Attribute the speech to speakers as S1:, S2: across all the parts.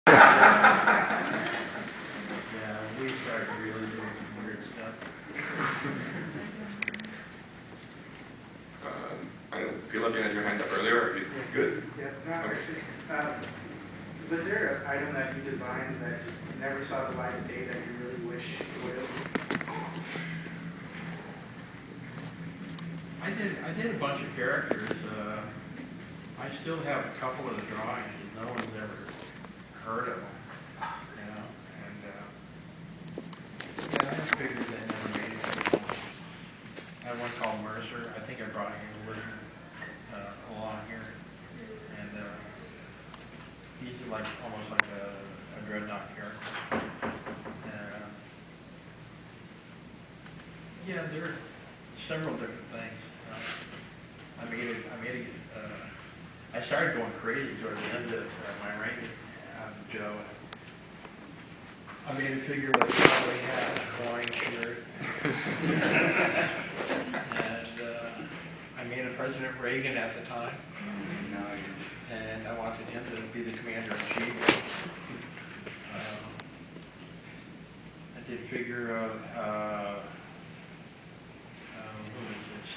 S1: Yeah, we started really doing some weird stuff.
S2: I don't know if you're looking at your hand up earlier, are you good?
S3: Yeah, no, actually, was there an item that you designed that just never saw the light of day that you really wish it would have?
S1: I did a bunch of characters. I still have a couple of the drawings that no one's ever heard of them, you know. And yeah, I have figures that never made it. I have one called Mercer. I think I brought him along here, and he's like almost like a dreadnought character. Yeah, there are several different things. I started going crazy toward the end of my reign, Joe. I made a figure with a cowboy hat and a Hawaiian shirt. And I made a President Reagan at the time. And I wanted him to be the commander-in-chief. I did a figure of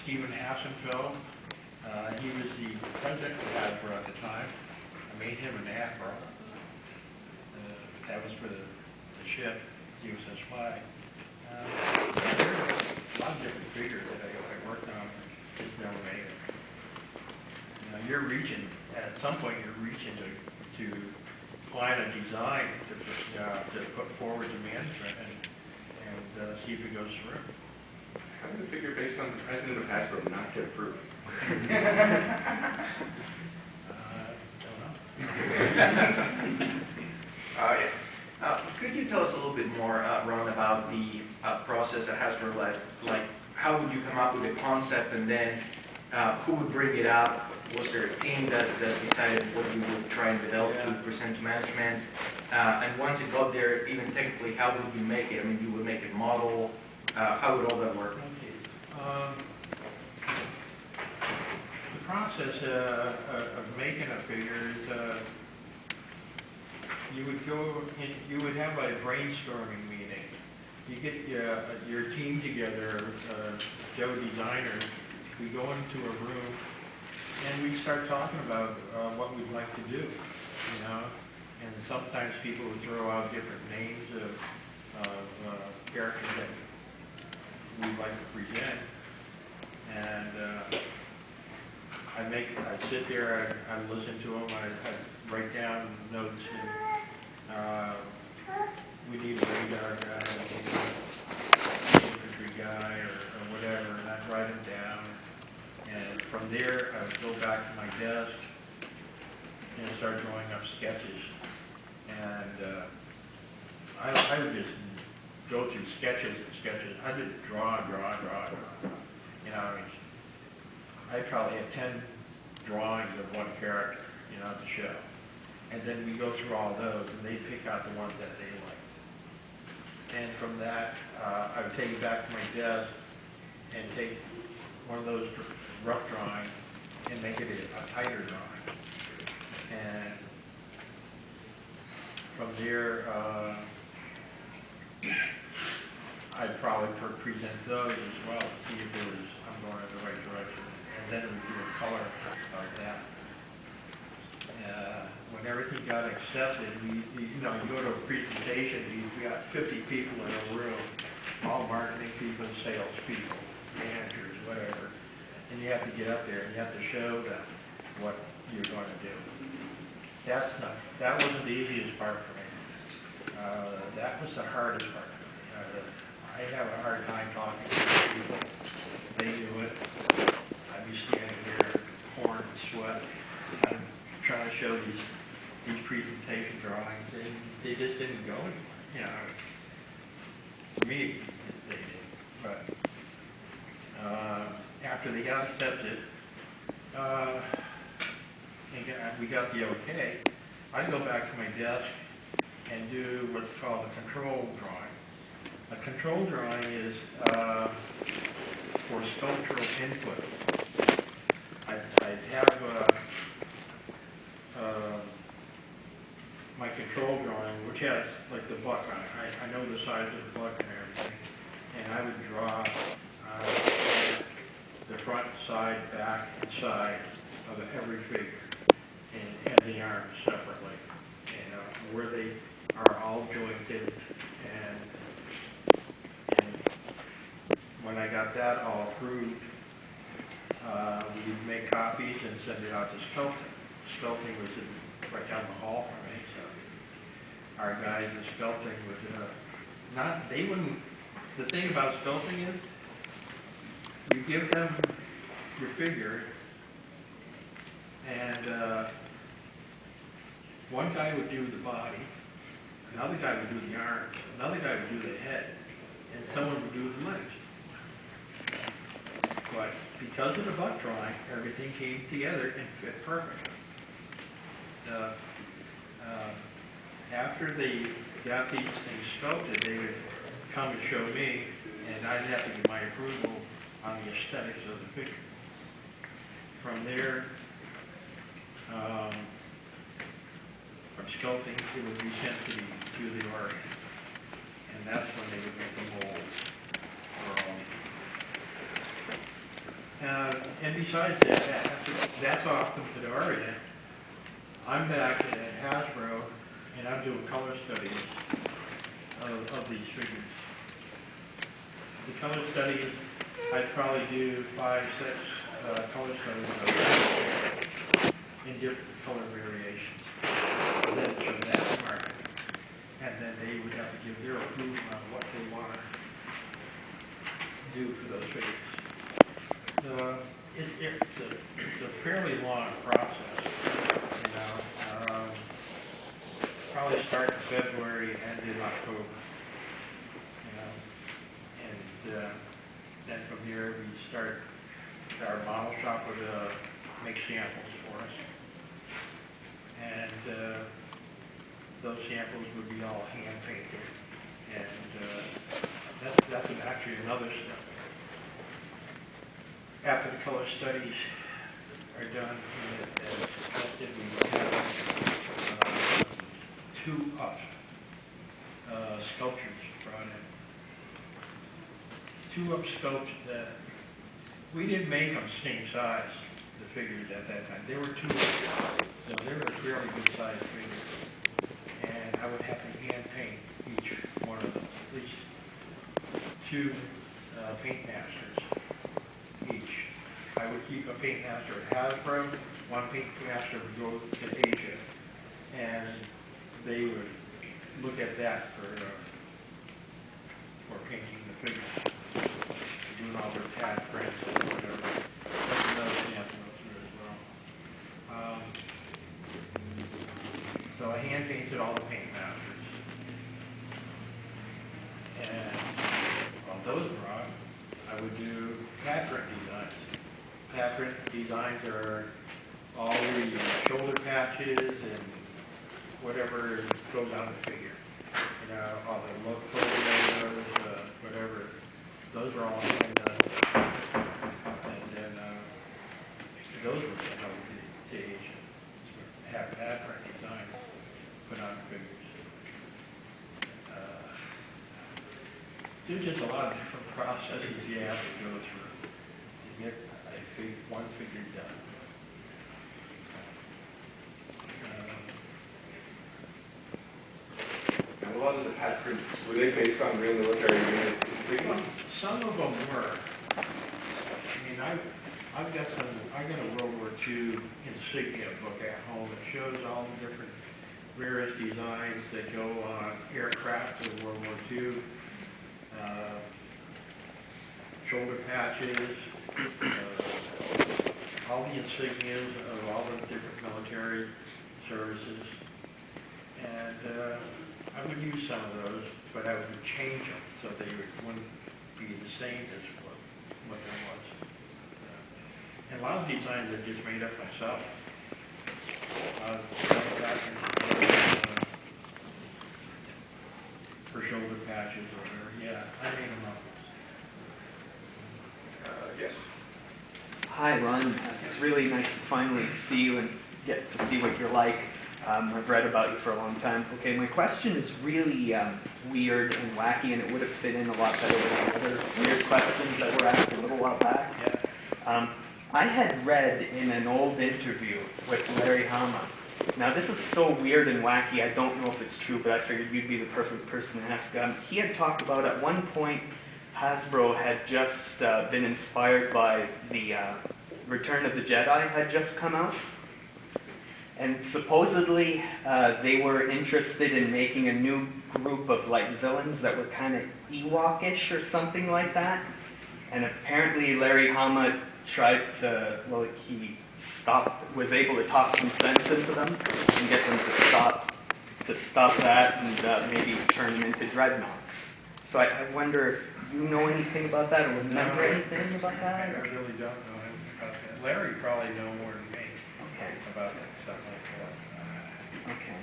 S1: Stephen Hassenfeld. He was the president of Hasbro at the time. I made him an admiral. That was for the ship, USS Flag. There were a lot of different figures that I worked on, just never made it. You're reaching, at some point you're reaching to find a design to put forward to management and see if it goes through.
S2: How did a figure based on the president of Hasbro not get approved?
S1: Don't know.
S2: Yes.
S4: Could you tell us a little bit more, Ron, about the process at Hasbro? Like, how would you come up with a concept, and then who would bring it up? Was there a team that decided what you would try and develop to present to management? And once it got there, even technically, how would you make it? I mean, you would make a model. How would all that work?
S1: The process of making a figure is you would have a brainstorming meeting. You get your team together, Joe designers. We go into a room and we start talking about what we'd like to do, you know. And sometimes people would throw out different names of characters that we'd like to present. And I sit there, I listen to them, I write down notes. We need a radar guy, we need an infantry guy, or whatever, and I'd write them down. And from there, I would go back to my desk and start drawing up sketches. And I would just go through sketches and sketches. I did draw. You know, I probably had 10 drawings of one character, you know, to show. And then we go through all those, and they pick out the ones that they liked. And from that, I would take it back to my desk and take one of those rough drawings and make it a tighter drawing. And from there, I'd probably present those as well to see if I'm going in the right direction. And then we do a color of that. When everything got accepted, you go to a presentation, we got 50 people in a room, all marketing people, sales people, managers, whatever. And you have to get up there and you have to show them what you're going to do. That wasn't the easiest part for me. That was the hardest part for me. I have a hard time talking to people. They do it. I'd be standing here, pouring sweat. I'm trying to show these presentation drawings, and they just didn't go anywhere. You know, for me, they did. But after they got accepted, and we got the okay, I'd go back to my desk and do what's called a control drawing. A control drawing is for sculptural input. I'd have my control drawing, which has like the buck on it. I know the size of the buck and everything. And I would draw the front, side, back, and side of every figure and the arms separately. And where they are all jointed. And when I got that all approved, we'd make copies and send it out to sculpting. Sculpting was right down the hall from me, so our guys in sculpting would, they wouldn't, the thing about sculpting is, you give them your figure, and one guy would do the body, another guy would do the arms, another guy would do the head, and someone would do the legs. But because of the butt drawing, everything came together and fit perfectly. After they got these things sculpted, they would come and show me, and I'd have to give my approval on the aesthetics of the figure. From there, from sculpting, it would be sent to the Orient, and that's when they would make the molds for all. And besides that, after that's off to the Orient, I'm back at Hasbro, and I'm doing color studies of these figures. The color studies, I'd probably do 5, 6 color studies in different color variations. And then show that to market. And then they would have to give their approval on what they want to do for those figures. It's a fairly long process, you know. Probably start in February, end in October, you know. And then from here we start, our model shop would make samples for us. And those samples would be all hand painted. And that's actually another step. After the color studies are done, as suggested, we have 2 sculptures brought in. 2 sculptures that we didn't make them same size, the figures at that time. They were 2 so they were a fairly good sized figure. And I would have to hand paint each one of them, at least 2 paint masters each. I would keep a paint master at Hasbro, 1 paint master would go to Asia, and they would look at that for painting the figures, doing all their CAD prints and whatever. That's another sample up through as well. So I hand painted all the paint masters. And on those brought, I would do CAD print designs. CAD print designs are all the shoulder patches and whatever goes on the figure. You know, all the look photos, whatever. Those are all hand done. And then those were sent over to Asia. Have CAD print designs put on figures. There's just a lot of different processes you have to go through to get one figure done.
S2: And a lot of the pad prints, were they based on real military unit insignia?
S1: Some of them were. I mean, I got a World War II insignia book at home that shows all the different various designs that go on aircraft in World War II. Shoulder patches, all the insignias of all the different military services. And I would use some of those, but I would change them so they wouldn't be the same as what there was. And a lot of designs I just made up myself. For shoulder patches or whatever. Yeah, I made them up.
S2: Yes.
S5: Hi, Ron. It's really nice to finally see you and get to see what you're like. I've read about you for a long time. Okay, my question is really weird and wacky, and it would have fit in a lot better with the other weird questions that were asked a little while back. I had read in an old interview with Larry Hama. Now, this is so weird and wacky, I don't know if it's true, but I figured you'd be the perfect person to ask. He had talked about at one point Hasbro had just been inspired by the Return of the Jedi had just come out. And supposedly they were interested in making a new group of like villains that were kind of Ewok-ish or something like that. And apparently Larry Hama tried to, well, he was able to talk some sense into them and get them to stop that and maybe turn them into dreadnoughts. So I wonder if you know anything about that or remember anything about that?
S1: I really don't know anything about that. Larry probably know more than me about stuff like that.
S5: Okay.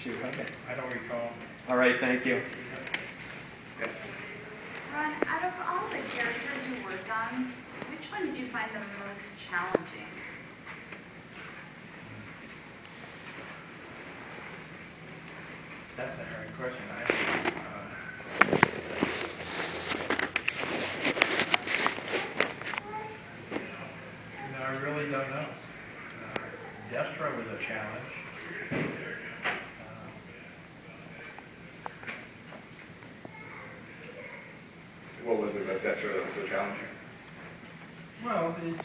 S5: Shoot, okay.
S1: I don't recall.
S5: All right, thank you.
S2: Yes.
S6: Ron, out of all the characters you worked on, which one did you find the most challenging?
S1: That's a hard question. I really don't know. Destro was a challenge.
S2: What was it about Destro that was so challenging?
S1: Well, it's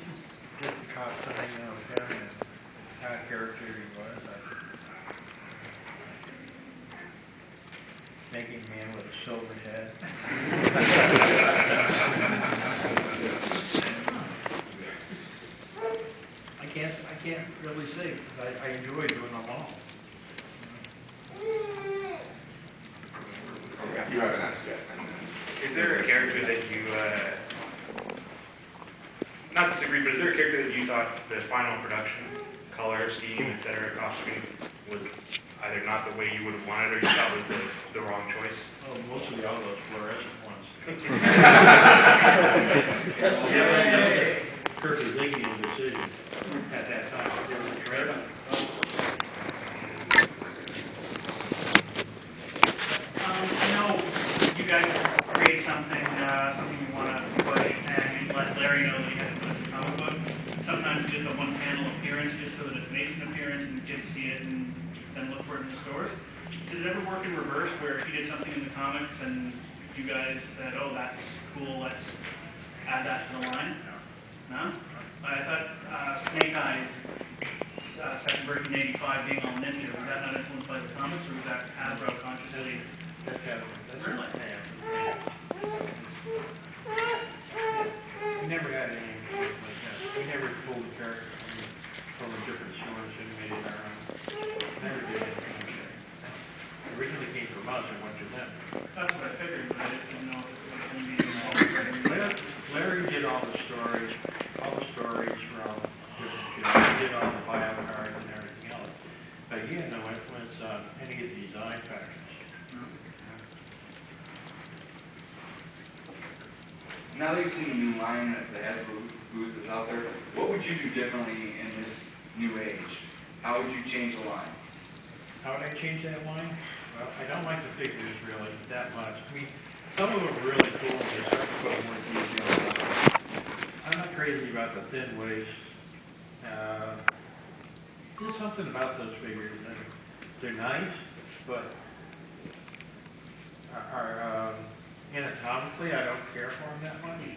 S1: just the costuming of him and how character he was. Making a man with a silver head. I can't really say, because I enjoy doing them all.
S2: Yeah, you haven't asked yet.
S7: Is there a character that you, not disagree, but is there a character that you thought the final production, color scheme, et cetera, costuming was either not the way you would have wanted or you thought was the wrong choice?
S1: Oh, mostly all those fluorescent ones. Kirk is making a decision at that time.
S8: I know you guys create something you want to push, and you let Larry know that he has to put it in the comic book. Sometimes just a one-panel appearance, just so that it makes an appearance and kids see it and then look for it in the stores. Did it ever work in reverse, where he did something in the comics and you guys said, "Oh, that's cool, let's add that to the line"? No? I thought Snake Eyes, second version in '85 being all ninja, was that not influenced by the comics, or was that Hasbro consciously?
S1: That's
S8: Really?
S1: We never had anything like that. We never pulled the character from a different source and made it our own. Never did anything like that. It originally came from us and went to them.
S8: That's what I figured, but I just didn't know if it was going to be involved.
S1: Larry did all the stories from different shows. He did all the bio cards and everything else. But he had no influence on any of the design factors.
S9: Now that you've seen the new line that the Hasbro booth is out there, what would you do differently in this new age? How would you change the line?
S1: How would I change that line? Well, I don't like the figures really that much. I mean, some of them are really cool and they start to put more detail in them. I'm not crazy about the thin waist. There's something about those figures. They're nice, but anatomically I don't care for them that much.